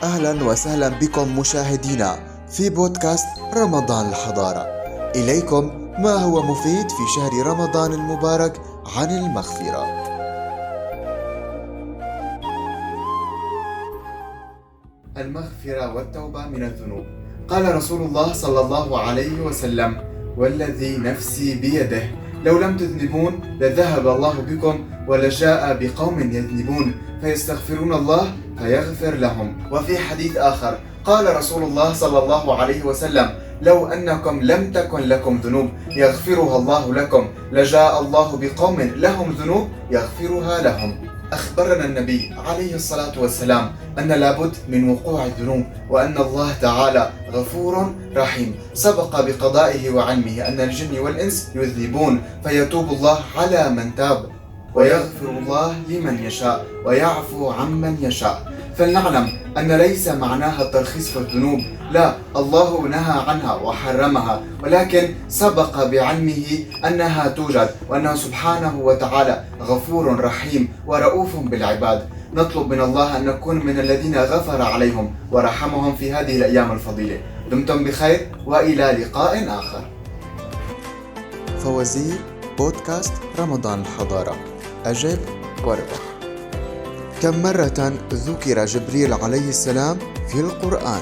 أهلا وسهلا بكم مشاهدينا في بودكاست رمضان الحضارة. إليكم ما هو مفيد في شهر رمضان المبارك عن المغفرة. المغفرة والتوبة من الذنوب. قال رسول الله صلى الله عليه وسلم: والذي نفسي بيده لو لم تذنبون لذهب الله بكم ولجاء بقوم يذنبون فيستغفرون الله فيغفر لهم. وفي حديث آخر قال رسول الله صلى الله عليه وسلم: لو أنكم لم تكن لكم ذنوب يغفرها الله لكم لجاء الله بقوم لهم ذنوب يغفرها لهم. أخبرنا النبي عليه الصلاة والسلام أن لابد من وقوع الذنوب، وأن الله تعالى غفور رحيم، سبق بقضائه وعلمه أن الجن والإنس يذنبون فيتوب الله على من تاب، ويغفر الله لمن يشاء ويعفو عمن يشاء. فلنعلم أن ليس معناها الترخيص في الذنوب، لا، الله نهى عنها وحرمها، ولكن سبق بعلمه أنها توجد، وأنه سبحانه وتعالى غفور رحيم ورؤوف بالعباد. نطلب من الله أن نكون من الذين غفر عليهم ورحمهم في هذه الأيام الفضيلة. دمتم بخير وإلى لقاء آخر. فوزير بودكاست رمضان الحضارة. أجب واربح. كم مرة ذكر جبريل عليه السلام في القرآن؟